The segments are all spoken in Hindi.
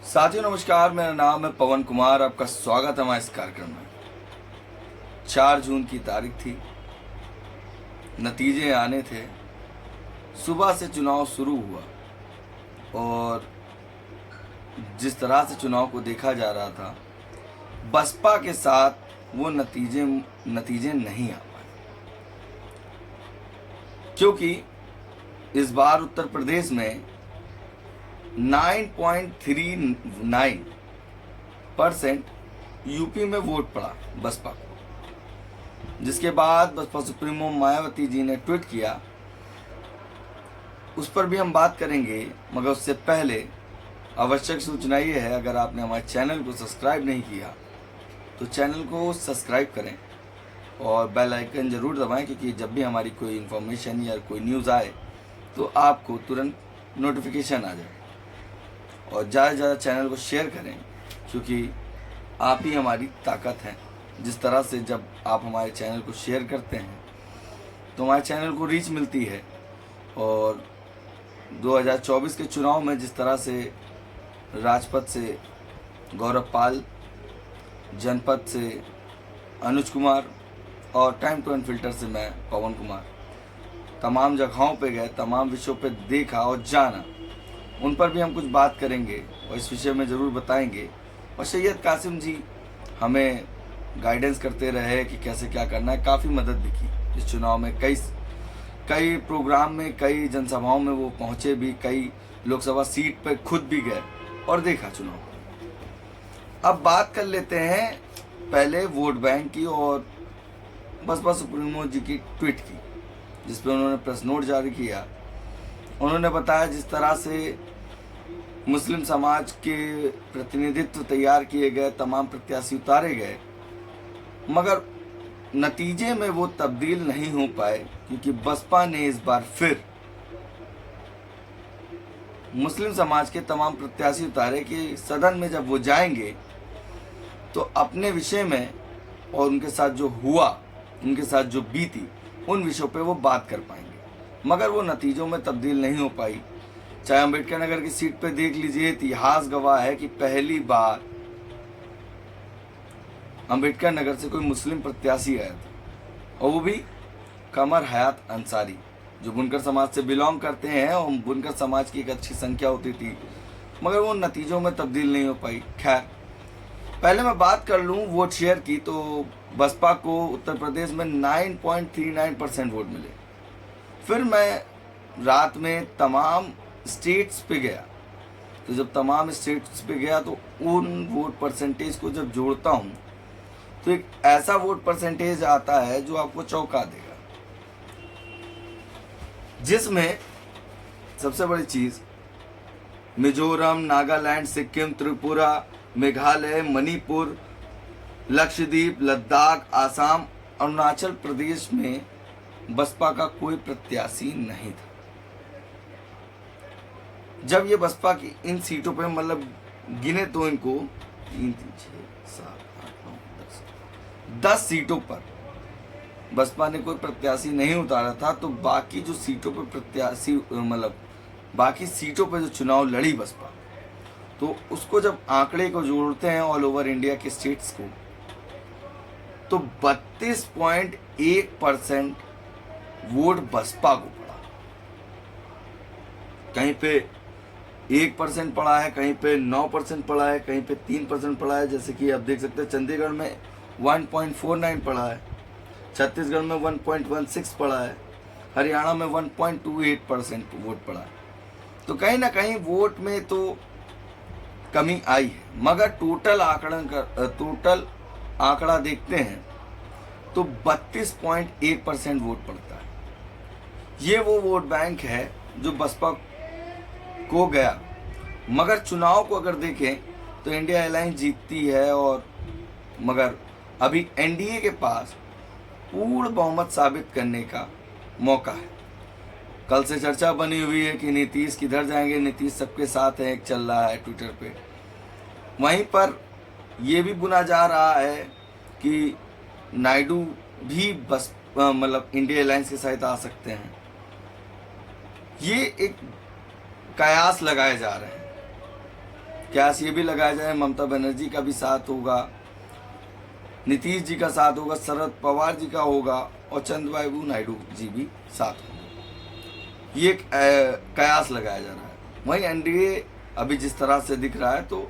साथियों नमस्कार, मेरा नाम है पवन कुमार। आपका स्वागत है हमारे इस कार्यक्रम में। 4 जून की तारीख थी, नतीजे आने थे। सुबह से चुनाव शुरू हुआ और जिस तरह से चुनाव को देखा जा रहा था, बसपा के साथ वो नतीजे नहीं आ पाए, क्योंकि इस बार उत्तर प्रदेश में 9.39% यूपी में वोट पड़ा बसपा को। जिसके बाद बसपा सुप्रीमो मायावती जी ने ट्वीट किया, उस पर भी हम बात करेंगे, मगर उससे पहले आवश्यक सूचना ये है, अगर आपने हमारे चैनल को सब्सक्राइब नहीं किया तो चैनल को सब्सक्राइब करें और बेल आइकन ज़रूर दबाएं, क्योंकि जब भी हमारी कोई इन्फॉर्मेशन या कोई न्यूज़ आए तो आपको तुरंत नोटिफिकेशन आ जाए। और ज़्यादा से ज़्यादा चैनल को शेयर करें, क्योंकि आप ही हमारी ताकत हैं। जिस तरह से जब आप हमारे चैनल को शेयर करते हैं तो हमारे चैनल को रीच मिलती है। और 2024 के चुनाव में जिस तरह से राजपथ से गौरव पाल, जनपद से अनुज कुमार और टाइम टू अनफिल्टर से मैं पवन कुमार तमाम जगहों पे गए, तमाम विषयों पे देखा और जाना, उन पर भी हम कुछ बात करेंगे और इस विषय में ज़रूर बताएंगे। और सैयद कासिम जी हमें गाइडेंस करते रहे कि कैसे क्या करना है, काफ़ी मदद भी की इस चुनाव में। कई प्रोग्राम में, कई जनसभाओं में वो पहुँचे भी, कई लोकसभा सीट पर खुद भी गए और देखा चुनाव। अब बात कर लेते हैं पहले वोट बैंक की और बसपा सुप्रीमो जी की ट्वीट की, जिस पर उन्होंने प्रेस नोट जारी किया। उन्होंने बताया, जिस तरह से मुस्लिम समाज के प्रतिनिधित्व तैयार किए गए, तमाम प्रत्याशी उतारे गए, मगर नतीजे में वो तब्दील नहीं हो पाए, क्योंकि बसपा ने इस बार फिर मुस्लिम समाज के तमाम प्रत्याशी उतारे कि सदन में जब वो जाएंगे तो अपने विषय में और उनके साथ जो हुआ, उनके साथ जो बीती, उन विषयों पे वो बात कर पाएंगे। मगर वो नतीजों में तब्दील नहीं हो पाई। चाहे अम्बेडकर नगर की सीट पे देख लीजिए, इतिहास गवाह है कि पहली बार अम्बेडकर नगर से कोई मुस्लिम प्रत्याशी आया था, और वो भी कमर हयात अंसारी, जो बुनकर समाज से बिलोंग करते हैं, और बुनकर समाज की एक अच्छी संख्या होती थी, मगर वो नतीजों में तब्दील नहीं हो पाई। खैर, पहले मैं बात कर लूँ वोट शेयर की, तो बसपा को उत्तर प्रदेश में 9.39% वोट मिले। फिर मैं रात में तमाम स्टेट्स पे गया, तो जब तमाम स्टेट्स पे गया तो उन वोट परसेंटेज को जब जोड़ता हूँ तो एक ऐसा वोट परसेंटेज आता है जो आपको चौंका देगा, जिसमें सबसे बड़ी चीज़ मिजोरम, नागालैंड, सिक्किम, त्रिपुरा, मेघालय, मणिपुर, लक्षद्वीप, लद्दाख, आसाम, अरुणाचल प्रदेश में बसपा का कोई प्रत्याशी नहीं था। जब ये बसपा की इन सीटों पे, मतलब गिने तो इनको 3, 6, 7, 8, 9, 10 सीटों पर बसपा ने कोई प्रत्याशी नहीं उतारा था, तो बाकी जो सीटों पे प्रत्याशी, मतलब बाकी सीटों पे जो चुनाव लड़ी बसपा, तो उसको जब आंकड़े को जोड़ते हैं ऑल ओवर इंडिया के स्टेट्स को, तो 32.1% वोट बसपा को पड़ा। कहीं पे 1% पड़ा है, कहीं पे 9% पड़ा है, कहीं पे 3% पड़ा है। जैसे कि आप देख सकते हैं, चंडीगढ़ में 1.49 पड़ा है, छत्तीसगढ़ में 1.16 पड़ा है, हरियाणा में 1.28% वोट पड़ा है। तो कहीं ना कहीं वोट में तो कमी आई है, मगर टोटल आंकड़ा देखते हैं तो 32.1% वोट पड़ता है। ये वो वोट बैंक है जो बसपा को गया। मगर चुनाव को अगर देखें तो इंडिया अलायंस जीतती है, और मगर अभी एनडीए के पास पूर्ण बहुमत साबित करने का मौका है। कल से चर्चा बनी हुई है कि नीतीश किधर जाएंगे, नीतीश सबके साथ है, एक चल रहा है ट्विटर पे। वहीं पर यह भी बुना जा रहा है कि नायडू भी मतलब इंडिया अलायंस के साथ आ सकते हैं। ये एक कयास लगाए जा रहे हैं कयास ये भी लगाया जाए ममता बनर्जी का भी साथ होगा, नीतीश जी का साथ होगा, शरद पवार जी का होगा और चंद्रबाबू नायडू जी भी साथ होंगे। ये एक कयास लगाया जा रहा है। वहीं एनडीए अभी जिस तरह से दिख रहा है तो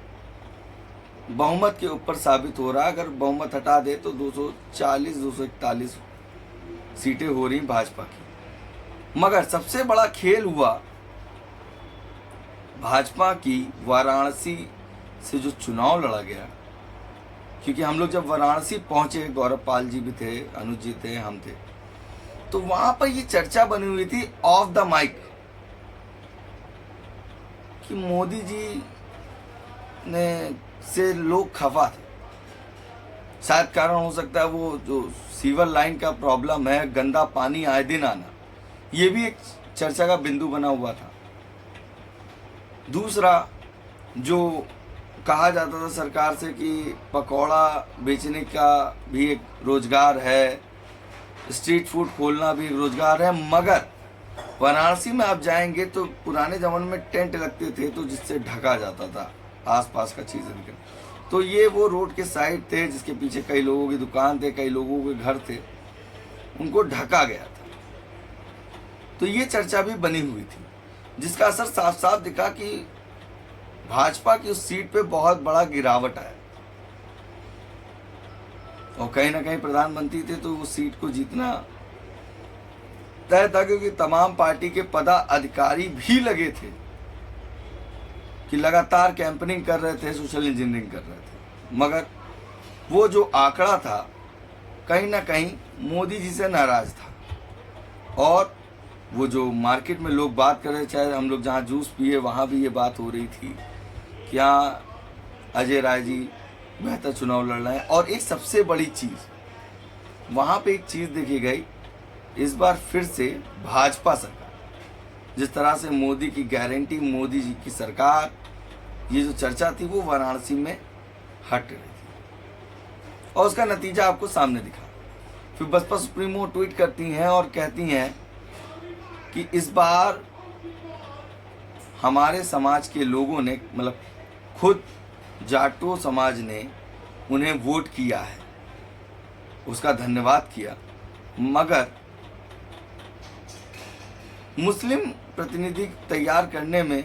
बहुमत के ऊपर साबित हो रहा है। अगर बहुमत हटा दे तो 240 241 सीटें हो रही भाजपा की। मगर सबसे बड़ा खेल हुआ भाजपा की वाराणसी से जो चुनाव लड़ा गया, क्योंकि हम लोग जब वाराणसी पहुंचे, गौरव पाल जी भी थे, अनुज जी थे, हम थे, तो वहां पर ये चर्चा बनी हुई थी ऑफ द माइक कि मोदी जी ने से लोग खफा थे। शायद कारण हो सकता है वो जो सीवर लाइन का प्रॉब्लम है, गंदा पानी आए दिन आना, ये भी एक चर्चा का बिंदु बना हुआ था। दूसरा, जो कहा जाता था सरकार से कि पकौड़ा बेचने का भी एक रोजगार है, स्ट्रीट फूड खोलना भी एक रोजगार है, मगर वाराणसी में आप जाएंगे तो पुराने ज़माने में टेंट लगते थे तो जिससे ढका जाता था आसपास का चीज़ें निकल, तो ये वो रोड के साइड थे जिसके पीछे कई लोगों की दुकान थे, कई लोगों के घर थे, उनको ढका गया था। तो ये चर्चा भी बनी हुई थी, जिसका असर साफ साफ दिखा कि भाजपा की उस सीट पे बहुत बड़ा गिरावट आया और कहीं ना कहीं प्रधानमंत्री थे तो उस सीट को जीतना तय था, क्योंकि तमाम पार्टी के पदाधिकारी भी लगे थे कि लगातार कैंपेनिंग कर रहे थे, सोशल इंजीनियरिंग कर रहे थे। मगर वो जो आंकड़ा था कहीं ना कहीं मोदी जी से नाराज था। और वो जो मार्केट में लोग बात कर रहे, चाहे हम लोग जहाँ जूस पिए वहाँ भी ये बात हो रही थी कि हाँ अजय राय जी बेहतर चुनाव लड़ रहे हैं। और एक सबसे बड़ी चीज़ वहाँ पे एक चीज़ देखी गई, इस बार फिर से भाजपा सरकार, जिस तरह से मोदी की गारंटी, मोदी जी की सरकार, ये जो चर्चा थी वो वाराणसी में हट रही थी और उसका नतीजा आपको सामने दिखा। फिर बसपा सुप्रीमो ट्वीट करती हैं और कहती हैं कि इस बार हमारे समाज के लोगों ने, मतलब खुद जाटो समाज ने उन्हें वोट किया है, उसका धन्यवाद किया, मगर मुस्लिम प्रतिनिधि तैयार करने में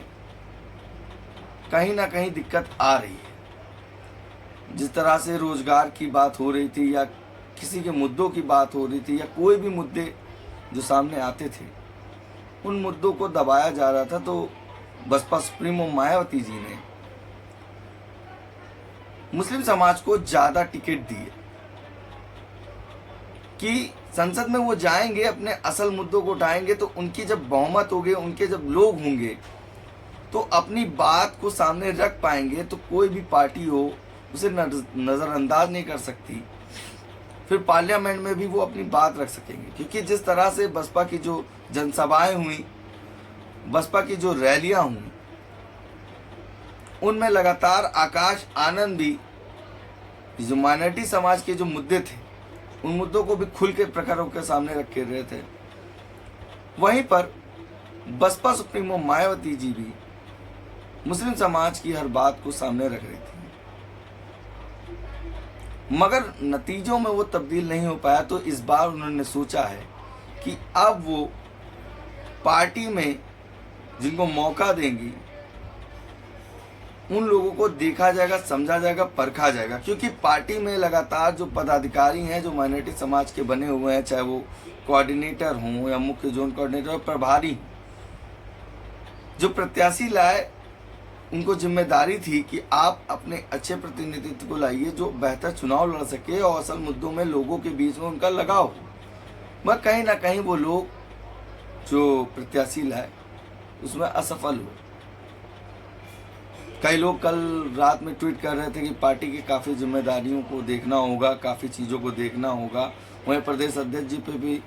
कहीं ना कहीं दिक्कत आ रही है। जिस तरह से रोजगार की बात हो रही थी या किसी के मुद्दों की बात हो रही थी या कोई भी मुद्दे जो सामने आते थे उन मुद्दों को दबाया जा रहा था, तो बसपा सुप्रीमो मायावती जी ने मुस्लिम समाज को ज़्यादा टिकट दिए कि संसद में वो जाएंगे, अपने असल मुद्दों को उठाएंगे, तो उनकी जब बहुमत होगी, उनके जब लोग होंगे तो अपनी बात को सामने रख पाएंगे, तो कोई भी पार्टी हो उसे नज़रअंदाज नहीं कर सकती। फिर पार्लियामेंट में भी वो अपनी बात रख सकेंगे, क्योंकि जिस तरह से बसपा की जो जनसभाएं हुई, बसपा की जो रैलियां हुई, उनमें लगातार आकाश आनंद भी जो माइनॉरिटी समाज के जो मुद्दे थे उन मुद्दों को भी खुल के प्रखरों के सामने रखे रहे थे। वहीं पर बसपा सुप्रीमो मायावती जी भी मुस्लिम समाज की हर बात को सामने रख रही थी, मगर नतीजों में वो तब्दील नहीं हो पाया। तो इस बार उन्होंने सोचा है कि अब वो पार्टी में जिनको मौका देंगी उन लोगों को देखा जाएगा, समझा जाएगा, परखा जाएगा, क्योंकि पार्टी में लगातार जो पदाधिकारी हैं जो माइनॉरिटी समाज के बने हुए हैं, चाहे वो कोऑर्डिनेटर हों या मुख्य जोन कोऑर्डिनेटर, प्रभारी, जो प्रत्याशी लाए, उनको जिम्मेदारी थी कि आप अपने अच्छे प्रतिनिधित्व को लाइए जो बेहतर चुनाव लड़ सके और असल मुद्दों में लोगों के बीच में उनका लगाव हो। मगर कहीं ना कहीं वो लोग जो प्रत्याशी लाए उसमें असफल हुए। कई लोग कल रात में ट्वीट कर रहे थे कि पार्टी की काफ़ी जिम्मेदारियों को देखना होगा, काफ़ी चीज़ों को देखना होगा। वहीं प्रदेश अध्यक्ष जी पे भी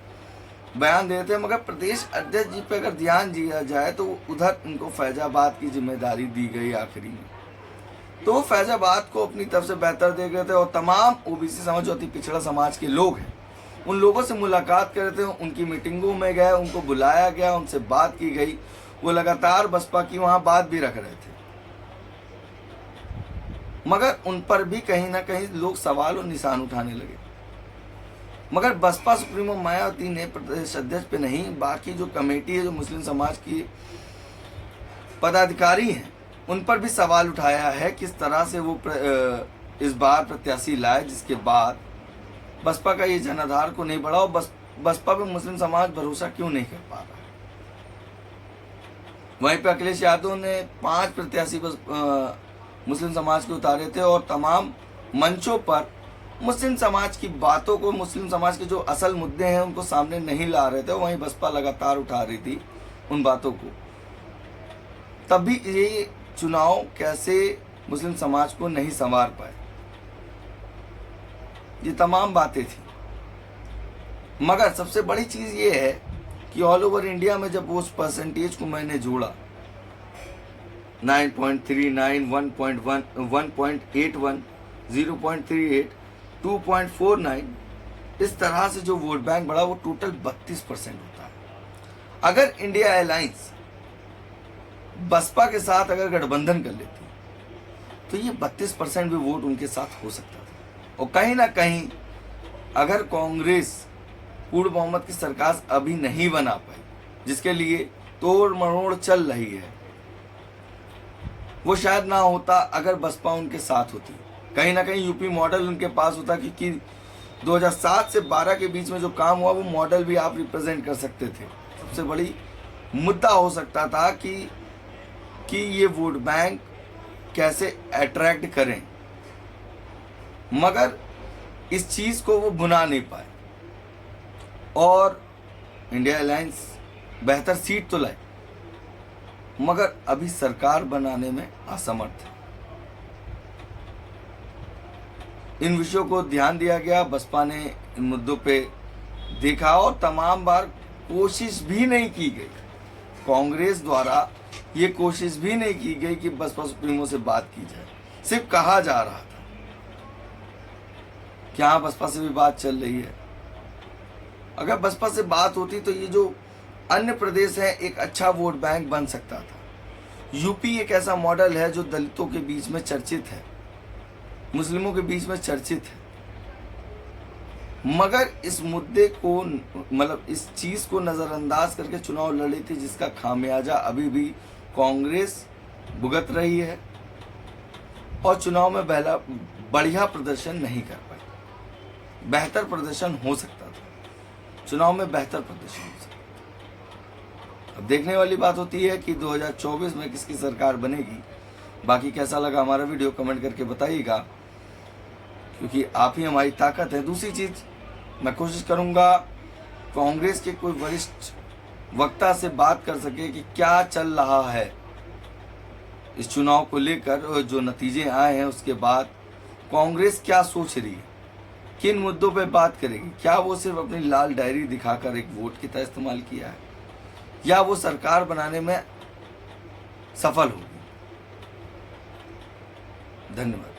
बयान दे रहे थे, मगर प्रदेश अध्यक्ष जी पे अगर ध्यान दिया जाए तो उधर उनको फैजाबाद की जिम्मेदारी दी गई आखिरी में, तो फैजाबाद को अपनी तरफ से बेहतर देख रहे थे और तमाम ओबीसी समाज, जो अति पिछड़ा समाज के लोग हैं, उन लोगों से मुलाकात कर रहे थे, उनकी मीटिंगों में गए, उनको बुलाया गया, उनसे बात की गई। वो लगातार बसपा की वहाँ बात भी रख रहे थे। मगर उन पर भी कहीं ना कहीं लोग सवाल और निशान उठाने लगे। मगर बसपा सुप्रीमो मायावती ने प्रदेश अध्यक्ष पे नहीं, बाकी जो कमेटी है, जो मुस्लिम समाज की पदाधिकारी हैं, उन पर भी सवाल उठाया है किस तरह से वो इस बार प्रत्याशी लाए, जिसके बाद बसपा का ये जनाधार को नहीं बढ़ा और बसपा पे मुस्लिम समाज भरोसा क्यों नहीं कर पा रहा है। वहीं पे अखिलेश यादव ने 5 प्रत्याशी मुस्लिम समाज के उतारे थे और तमाम मंचों पर मुस्लिम समाज की बातों को, मुस्लिम समाज के जो असल मुद्दे हैं उनको सामने नहीं ला रहे थे। वहीं बसपा लगातार उठा रही थी उन बातों को। तभी ये चुनाव कैसे मुस्लिम समाज को नहीं संवार पाए, ये तमाम बातें थी। मगर सबसे बड़ी चीज ये है कि ऑल ओवर इंडिया में जब उस परसेंटेज को मैंने जोड़ा 9.39, 1.1, 1.81, 0.38, 2.49, इस तरह से जो वोट बैंक बढ़ा वो टोटल 32% होता है। अगर इंडिया अलायंस बसपा के साथ अगर गठबंधन कर लेती तो ये 32% भी वोट उनके साथ हो सकता था। और कहीं ना कहीं अगर कांग्रेस पूर्ण बहुमत की सरकार अभी नहीं बना पाई, जिसके लिए तोड़ मरोड़ चल रही है, वो शायद ना होता अगर बसपा उनके साथ होती। कहीं ना कहीं यूपी मॉडल उनके पास होता, क्योंकि 2007 से 12 के बीच में जो काम हुआ वो मॉडल भी आप रिप्रेजेंट कर सकते थे। सबसे बड़ी मुद्दा हो सकता था कि ये वोट बैंक कैसे अट्रैक्ट करें, मगर इस चीज को वो बुना नहीं पाए और इंडिया अलायंस बेहतर सीट तो लाई, मगर अभी सरकार बनाने में असमर्थ है। इन विषयों को ध्यान दिया गया, बसपा ने इन मुद्दों पे देखा और तमाम बार कोशिश भी नहीं की गई, कांग्रेस द्वारा ये कोशिश भी नहीं की गई कि बसपा सुप्रीमो से बात की जाए। सिर्फ कहा जा रहा था कि हाँ बसपा से भी बात चल रही है। अगर बसपा से बात होती तो ये जो अन्य प्रदेश है एक अच्छा वोट बैंक बन सकता था। यूपी एक ऐसा मॉडल है जो दलितों के बीच में चर्चित है, मुस्लिमों के बीच में चर्चित है, मगर इस मुद्दे को, मतलब इस चीज को नजरअंदाज करके चुनाव लड़ी थी, जिसका खामियाजा अभी भी कांग्रेस भुगत रही है और चुनाव में बढ़िया प्रदर्शन नहीं कर पाई। बेहतर प्रदर्शन हो सकता था, चुनाव में बेहतर प्रदर्शन हो सकता था। अब देखने वाली बात होती है कि 2024 में किसकी सरकार बनेगी। बाकी कैसा लगा हमारा वीडियो कमेंट करके बताइएगा, क्योंकि आप ही हमारी ताकत है। दूसरी चीज, मैं कोशिश करूंगा कांग्रेस के कोई वरिष्ठ वक्ता से बात कर सके कि क्या चल रहा है इस चुनाव को लेकर, और जो नतीजे आए हैं उसके बाद कांग्रेस क्या सोच रही है, किन मुद्दों पे बात करेगी। क्या वो सिर्फ अपनी लाल डायरी दिखाकर एक वोट की तरह इस्तेमाल किया है, या वो सरकार बनाने में सफल होगी। धन्यवाद।